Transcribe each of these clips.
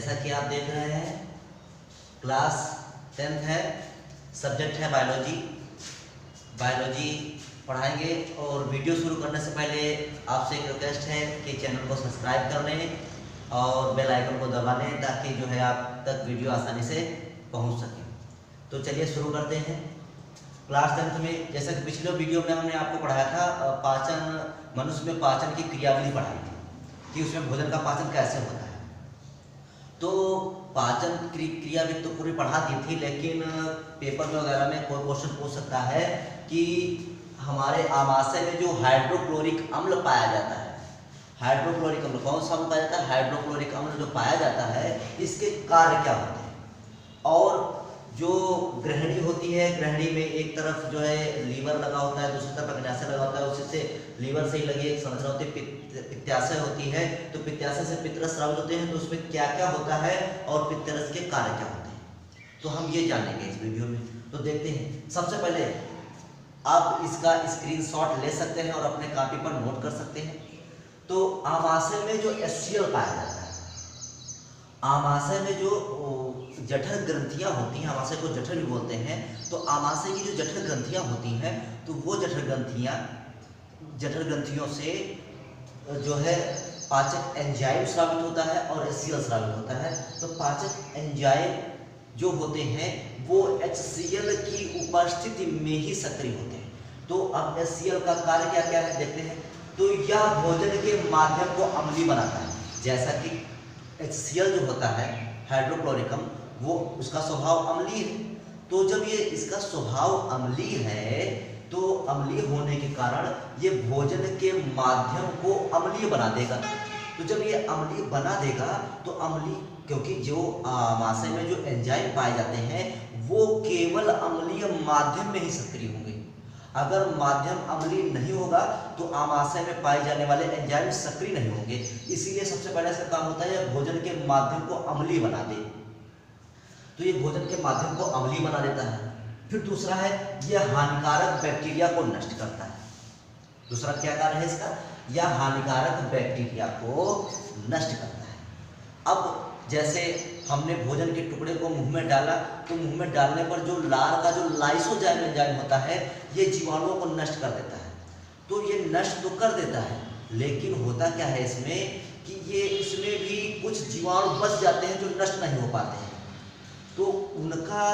जैसा कि आप देख रहे हैं क्लास 10th है, सब्जेक्ट है बायोलॉजी। बायोलॉजी पढ़ाएंगे और वीडियो शुरू करने से पहले आपसे एक रिक्वेस्ट है कि चैनल को सब्सक्राइब कर लें और बेल आइकन को दबा लें ताकि जो है आप तक वीडियो आसानी से पहुंच सके। तो चलिए शुरू करते हैं। क्लास 10th में जैसा कि पिछले वीडियो में हमने आपको पढ़ाया था पाचन, मनुष्य में पाचन की क्रियाविधि पढ़ाई थी कि उसमें भोजन का पाचन कैसे होता है। तो पाचन क्रियाविधि तो पूरी पढ़ा दी थी, लेकिन पेपर में वगैरह में कोई क्वेश्चन पूछ सकता है कि हमारे आमाशय में जो हाइड्रोक्लोरिक अम्ल पाया जाता है, हाइड्रोक्लोरिक अम्ल कौन सा अम्ल पाया जाता है? हाइड्रोक्लोरिक अम्ल जो पाया जाता है इसके कार्य क्या होते हैं। और जो ग्रहणी होती है, ग्रहणी में एक तरफ जो है लीवर लगा होता है, दूसरी तरफ अग्न्याशय लगा होता है, उसी से लीवर से ही लगी एक संरचना होती है पित्ताशय होती है। तो पित्ताशय से पित्तरस स्रावित होते हैं, तो उसमें क्या क्या होता है और पित्तरस के कार्य क्या होते हैं, तो हम ये जानेंगे इस वीडियो में। तो देखते हैं। सबसे पहले आप इसका स्क्रीनशॉट ले सकते हैं और अपने कॉपी पर नोट कर सकते हैं। तो आमाशय में जो HCl पाया जाता है, आमाशय में जो जठर ग्रंथियां होती हैं, आमाशय को जठर भी बोलते हैं, तो आमाशय की जो जठर ग्रंथियां होती हैं तो वो जठर ग्रंथियों से जो है पाचक एंजाइम स्रावित होता है और HCl स्रावित होता है। तो पाचक एंजाइम जो होते हैं वो HCl की उपस्थिति में ही सक्रिय होते हैं। तो अब HCl का कार्य क्या क्या है देखते हैं। तो यह भोजन के माध्यम को अम्लीय बनाता है। जैसा कि HCl जो होता है हाइड्रोक्लोरिक अम्ल, वो उसका स्वभाव अम्लीय है। तो जब ये इसका स्वभाव अम्लीय है तो अम्लीय होने के कारण ये भोजन के माध्यम को अम्लीय बना देगा। तो जब ये अम्लीय बना देगा तो अम्लीय, क्योंकि जो आमाशय में जो एंजाइम पाए जाते हैं वो केवल अम्लीय माध्यम में ही सक्रिय होंगे। अगर माध्यम अम्लीय नहीं होगा तो आमाशय में पाए जाने वाले एंजाइम सक्रिय नहीं होंगे। इसीलिए सबसे पहले इसका काम होता है भोजन के माध्यम को अम्लीय बना दे। तो ये भोजन के माध्यम को अम्लीय बना देता है। फिर दूसरा है यह हानिकारक बैक्टीरिया को नष्ट करता है। दूसरा क्या कार्य है इसका? यह हानिकारक बैक्टीरिया को नष्ट करता है। अब जैसे हमने भोजन के टुकड़े को मुंह में डाला तो मुंह में डालने पर जो लार का जो लाइसोजाइम एंजाइम होता है ये जीवाणुओं को नष्ट कर देता है। तो ये नष्ट तो कर देता है, लेकिन होता क्या है इसमें कि ये इसमें भी कुछ जीवाणु बच जाते हैं जो नष्ट नहीं हो पाते हैं। तो उनका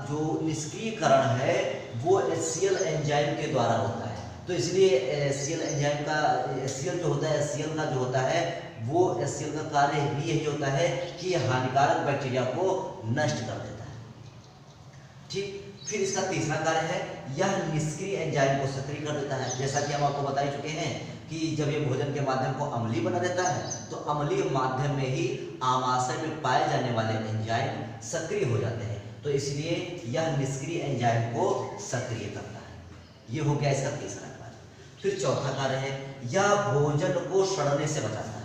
जो निष्क्रियकरण है वो HCl एंजाइम के द्वारा होता है। तो इसलिए HCl एंजाइम का HCl जो होता है, HCl का जो होता है वो HCl का कार्य भी यही होता है कि यह हानिकारक बैक्टीरिया को नष्ट कर देता है। ठीक। फिर इसका तीसरा कार्य है यह निष्क्रिय एंजाइम को सक्रिय कर देता है। जैसा कि हम आपको बता चुके हैं कि जब ये भोजन के माध्यम को अम्लीय बना देता है तो अम्लीय माध्यम में ही आमाशय में पाए जाने वाले एंजाइम सक्रिय हो जाते हैं। तो इसलिए यह निष्क्रिय एंजाइम को सक्रिय करता है। ये हो गया इसका तीसरा कार्य। फिर चौथा कार्य है यह भोजन को सड़ने से बचाता है।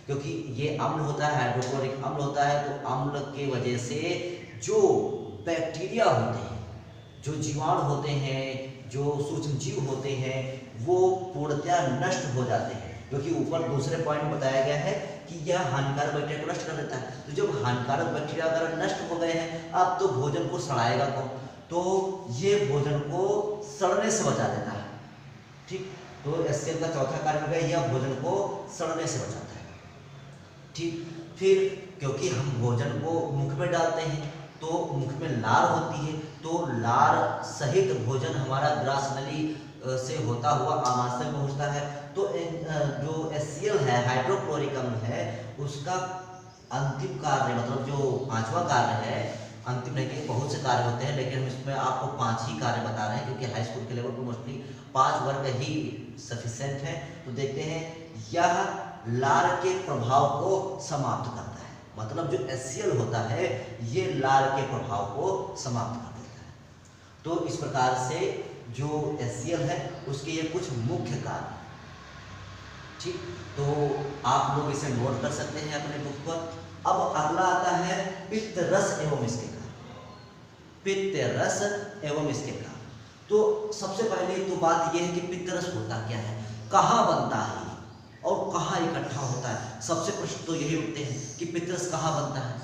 क्योंकि ये अम्ल होता है, हाइड्रोक्लोरिक अम्ल होता है, तो अम्ल के वजह से जो बैक्टीरिया होते हैं, जो जीवाणु होते हैं, जो सूक्ष्म जीव होते हैं वो पूर्णतः नष्ट हो जाते हैं। क्योंकि ऊपर दूसरे पॉइंट में बताया गया है कि यह हानिकारक बैक्टीरिया को नष्ट कर देता है। तो जब हानिकारक बैक्टीरिया अगर नष्ट हो गए हैं अब तो भोजन को सड़ाएगा कौन? तो ये भोजन को सड़ने से बचा देता है। ठीक। तो HCl का चौथा कार्य हो गया यह भोजन को सड़ने से बचाता है। ठीक। फिर क्योंकि हम भोजन को मुख में डालते हैं तो मुख में लार होती है, तो लार सहित भोजन हमारा ग्रास नली से होता हुआ आमाशय में पहुंचता है। तो जो HCl है, हाइड्रोक्लोरिक अम्ल है, उसका अंतिम कार्य मतलब जो पांचवा कार्य है, अंतिम नहीं कि बहुत से कार्य होते हैं लेकिन इसमें आपको 5 ही कार्य बता रहे हैं क्योंकि हाई स्कूल के लेवल पर मोस्टली 5 वर्ग ही सफिशिएंट है। तो देखते हैं यह लार के प्रभाव को समाप्त करता है। मतलब जो HCl होता है ये लार के प्रभाव को समाप्त कर देता है। तो इस प्रकार से जो HCl है उसके ये कुछ मुख्य कार्य। ठीक। तो आप लोग इसे नोट कर सकते हैं अपने बुक पर। अब अगला आता है पित्त रस एवं इसके कार्य। पित्त रस एवं इसके कार्य। तो सबसे पहले तो बात यह है कि पित्त रस होता क्या है, कहाँ बनता है और कहाँ इकट्ठा होता है। सबसे प्रश्न तो यही उठते हैं कि पित्त रस कहाँ बनता है।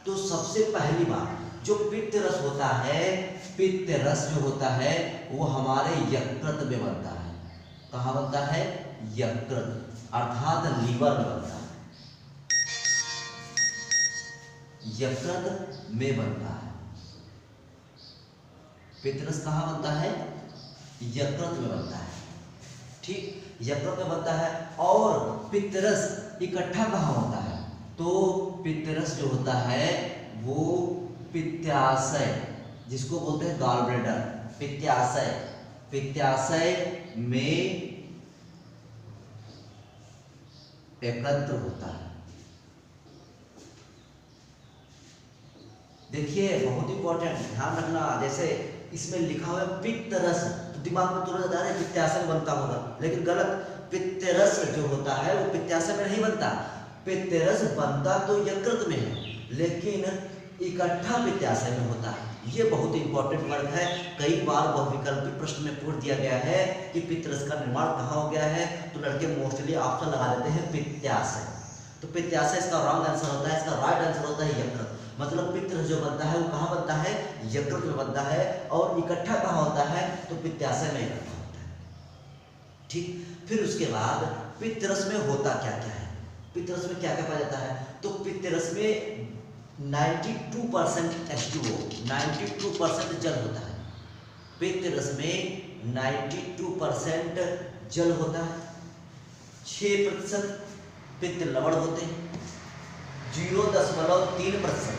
तो सबसे पहली बात जो पित्त रस होता है, पित्त रस जो होता है वो हमारे यकृत में बनता है। कहाँ बनता है? यकृत अर्थात लीवर में बनता है, यकृत में बनता है। पित्त रस कहाँ बनता है? यकृत में बनता है। ठीक, यकृत में बनता है। और पित्त रस इकट्ठा कहाँ होता है? तो पित्त रस जो होता है वो पित्ताशय, जिसको बोलते हैं गॉल ब्लैडर, पित्ताशय, पित्ताशय में एकत्र होता है। देखिए बहुत इंपॉर्टेंट, ध्यान रखना। जैसे इसमें लिखा हुआ है पित्त रस, तो दिमाग में तुरंत आता है पित्ताशय में बनता होगा, लेकिन गलत। पित्त रस जो होता है वो पित्ताशय में नहीं बनता। पित्त रस बनता तो यकृत में है, लेकिन इकट्ठा पित्ताशय में होता है। ये बहुत इंपॉर्टेंट वर्ड है। कई बार बहुविकल्पी प्रश्न में पूछ दिया गया है कि पित्त रस का निर्माण कहाँ हो गया है, तो लड़के मोस्टली ऑप्शन लगा देते हैं पित्ताशय। तो पित्ताशय इसका रॉन्ग आंसर होता है, इसका राइट आंसर होता है यकृत। मतलब पित्त रस जो बनता है वो कहाँ बनता है? यकृत में बनता है। और इकट्ठा कहाँ होता है? तो पित्ताशय में इकट्ठा होता है। ठीक, फिर उसके बाद पित्त रस में होता क्या क्या है? पित्त रस में क्या क्या पाया जाता है? तो पित्त रस में 92% H2O, 92% जल होता है। पित्त रस में 92% जल होता है। 6% पित्त लवण होते हैं। 0.3%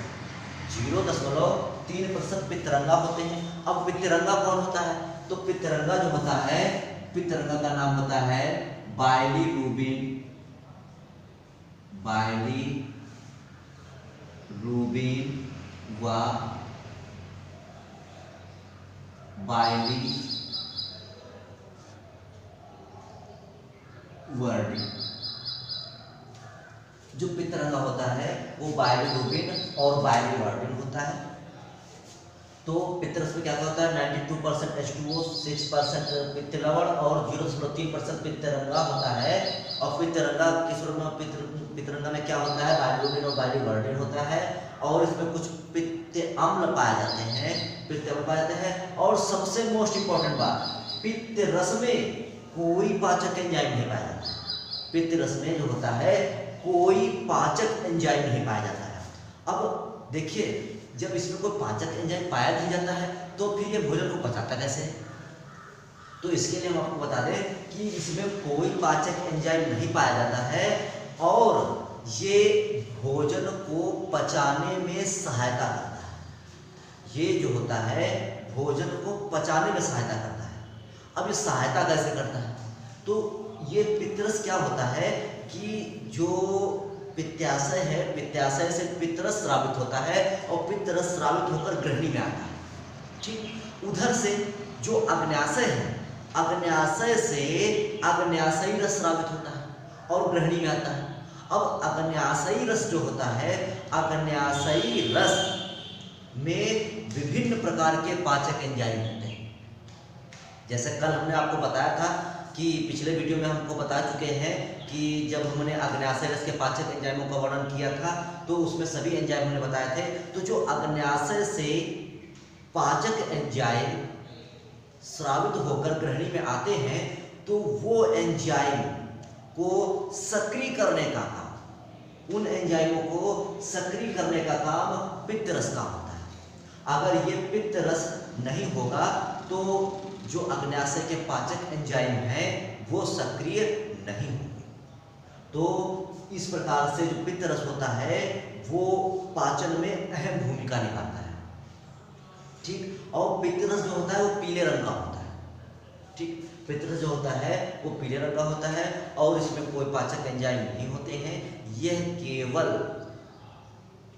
0.3% पित्तरंगा होते हैं। अब पित्तरंगा कौन होता है? तो पित्तरंगा जो होता है, पित्तरंगा का नाम होता है बाइलीरुबिन, बाइलीरुबिन व बाइलीवर्डिन। जो पित्तरंगा होता है वो बाइलीरुबिन और बाइलीवर्डिन होता है। तो पित्त रस में क्या होता है? 92% H2O, 6% पित्त लवण और 0.3% पित्तरंगा होता है। और पित्तरंगा किस रूप में? पित्तरंगा में क्या होता है? बाइलीरुबिन और बाइलीवर्डिन होता है। और इसमें कुछ पित्त अम्ल पाए जाते हैं, पित्त अम्ल पाए जाते हैं। और सबसे मोस्ट इंपॉर्टेंट बात, पित्त रस में कोई पाचक एंजाइम नहीं पाया जाता है। पित्त रस में जो होता है कोई पाचक एंजाइम नहीं पाया जाता है। अब देखिए, जब इसमें कोई पाचक एंजाइम पाया नहीं जाता है तो फिर ये भोजन को पचाता कैसे? तो इसके लिए हम आपको बता दें कि इसमें कोई पाचक एंजाइम नहीं पाया जाता है और ये भोजन को पचाने में सहायता करता है। ये जो होता है भोजन को पचाने में सहायता करता है। अब ये सहायता कैसे करता है? तो ये पित्त रस क्या होता है कि जो पित्ताशय है, पित्ताशय से पित्त रस स्रावित होता है और पित्त रस स्रावित होकर ग्रहणी में आता है। ठीक, उधर से जो अग्न्याशय है, अग्न्याशय से अग्न्याशयी रस स्रावित होता है और ग्रहणी में आता है। अब अग्न्याशयी रस जो होता है, अग्न्याशयी रस में विभिन्न प्रकार के पाचक एंजाइम होते हैं। जैसे कल हमने आपको बताया था कि पिछले वीडियो में हमको बता चुके हैं कि जब हमने अग्न्याशय रस के पाचक एंजाइमों का वर्णन किया था तो उसमें सभी एंजाइम हमने बताए थे। तो जो अग्न्याशय से पाचक एंजाइम स्रावित होकर ग्रहणी में आते हैं तो वो एंजाइम को सक्रिय करने का काम, उन एंजाइमों को सक्रिय करने का काम पित्त रस का होता है। अगर ये पित्त रस नहीं होगा तो जो अग्न्याशय के पाचक एंजाइम हैं वो सक्रिय नहीं होंगे। तो इस प्रकार से जो पित्त रस होता है वो पाचन में अहम भूमिका निभाता है। ठीक, और पित्त रस जो होता है वो पीले रंग का होता है। ठीक, पित्त रस जो होता है वो पीले रंग का होता है और इसमें कोई पाचक एंजाइम नहीं होते हैं। यह केवल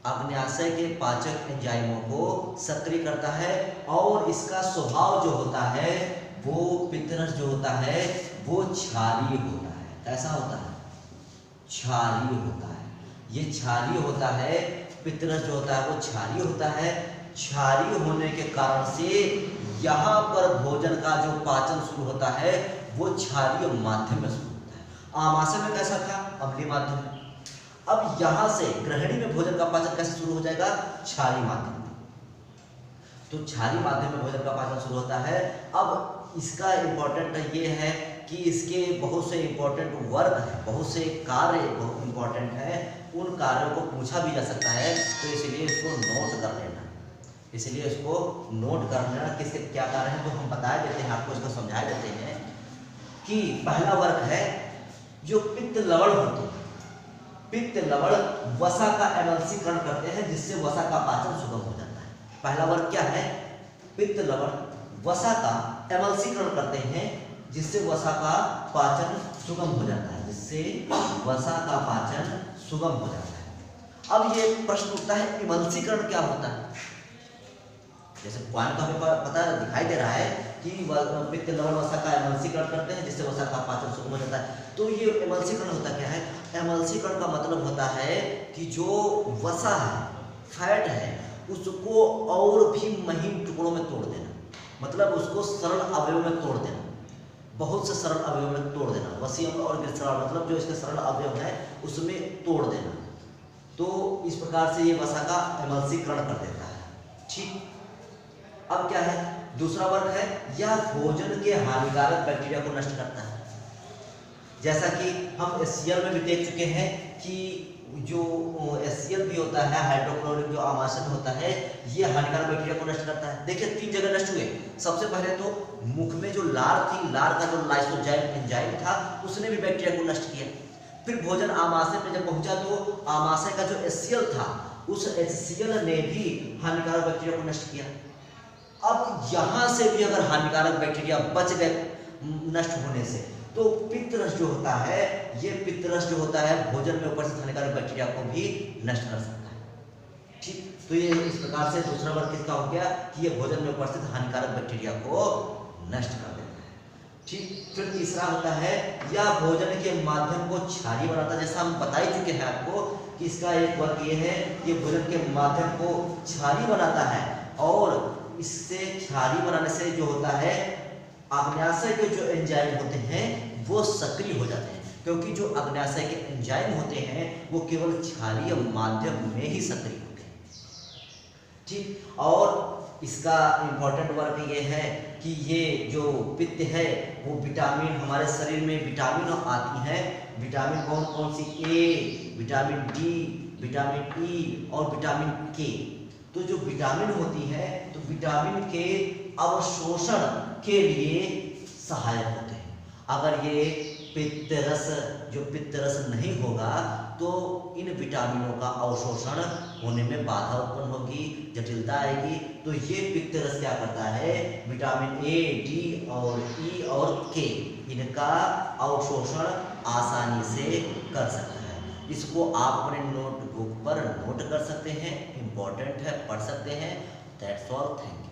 अग्न्याशय के पाचक एंजाइमों को सक्रिय करता है और इसका स्वभाव जो होता है वो पित्त रस जो होता है वो क्षारीय होता है। कैसा होता है? क्षारीय होता है। ये क्षारीय होता है, पित्त रस जो होता है वो क्षारीय होता है। क्षारीय होने के कारण से यहाँ पर भोजन का जो पाचन शुरू होता है वो क्षारीय माध्यम में शुरू होता है। आमाशय में कैसा था? अम्लीय माध्यम। अब यहाँ से ग्रहणी में भोजन का पाचन कैसे शुरू हो जाएगा? क्षारीय माध्यम में। तो क्षारीय माध्यम में भोजन का पाचन शुरू होता है। अब इसका इम्पोर्टेंट ये है कि इसके बहुत से इम्पोर्टेंट वर्क है, बहुत से कार्य बहुत इम्पोर्टेंट है, उन कार्यों को पूछा भी जा सकता है, तो इसलिए इसको नोट कर लेना, इसलिए इसको नोट कर लेना किसके क्या कार्य है। तो हम बता देते हैं आपको, इसको समझा देते हैं कि पहला वर्क है जो पित्त लवण होते हैं, पित्त लवण वसा का एमल्सीकरण करते हैं, जिससे वसा का पाचन सुगम हो जाता है। पहला वर्क क्या है? पित्त लवण वसा का एमल्सीकरण करते हैं, जिससे वसा का पाचन सुगम हो जाता है, जिससे वसा का पाचन सुगम हो जाता है। अब ये प्रश्न उठता है एमल्सीकरण क्या होता है? जैसे पॉइंट तो हमें पता दिखाई दे रहा है कि पित्त लवण वसा का एमल्सीकरण करते हैं, जिससे वसा का पाचन सुगम हो जाता है। तो ये एमल्सीकरण होता क्या है? एमल्सीकरण का मतलब होता है कि जो वसा है, फैट है, उसको और भी महीन टुकड़ों में तोड़ देना, मतलब उसको सरल अवयव में तोड़ देना, बहुत से सरल अवयव में तोड़ देना। वसीय और ग्लिसरॉल मतलब जो इसके सरल अवयव है उसमें तोड़ देना। तो इस प्रकार से ये वसा का एमल्सीकरण कर देता है। ठीक, अब क्या है? दूसरा वर्ग है यह भोजन के हानिकारक बैक्टीरिया को नष्ट करता है। जैसा कि हम HCl में भी देख चुके हैं कि जो HCl भी होता है, हाइड्रोक्लोरिक जो आमाशय होता है, ये हानिकारक बैक्टीरिया को नष्ट करता है। देखिए 3 जगह नष्ट हुए। सबसे पहले तो मुख में जो लार थी, लार का जो लाइसोजाइम एंजाइम था, उसने भी बैक्टीरिया को नष्ट किया। फिर भोजन आमाशय पे जब पहुंचा तो आमाशय का जो HCl था, उस HCl ने भी हानिकारक बैक्टीरिया को नष्ट किया। अब यहाँ से भी अगर हानिकारक बैक्टीरिया बच गए नष्ट होने से, तो पित्तरस जो होता है, ये पित्तरस जो होता है भोजन में उपस्थित हानिकारक बैक्टीरिया को भी नष्ट कर सकता है। ठीक, तो ये इस प्रकार से दूसरा वर्ग किसका हो गया कि ये भोजन में उपस्थित हानिकारक बैक्टीरिया को नष्ट कर देता है। ठीक, फिर तीसरा होता है यह भोजन के माध्यम को क्षारीय बनाता है। जैसा हम बता ही चुके हैं आपको कि इसका एक वर्ग ये है कि भोजन के माध्यम को क्षारीय बनाता है, और इससे क्षारीय बनाने से जो होता है अग्न्याशय के जो एंजाइम होते हैं वो सक्रिय हो जाते हैं, क्योंकि जो अग्न्याशय के एंजाइम होते हैं वो केवल क्षारीय माध्यम में ही सक्रिय होते हैं। ठीक, और इसका इम्पोर्टेंट वर्क ये है कि ये जो पित्त है वो विटामिन, हमारे शरीर में विटामिन आती हैं। विटामिन कौन कौन सी? ए, विटामिन डी, विटामिन ई और विटामिन के। तो जो विटामिन होती है, तो विटामिन के अवशोषण के लिए सहायक होते हैं। अगर ये पित्तरस, जो पित्तरस नहीं होगा तो इन विटामिनों का अवशोषण होने में बाधा उत्पन्न होगी, जटिलता आएगी। तो ये पित्तरस क्या करता है? विटामिन ए, डी और ई और के, इनका अवशोषण आसानी से कर सकता है। इसको आप अपने नोटबुक पर नोट कर सकते हैं, इम्पोर्टेंट है, पढ़ सकते हैं। That's all, thank you.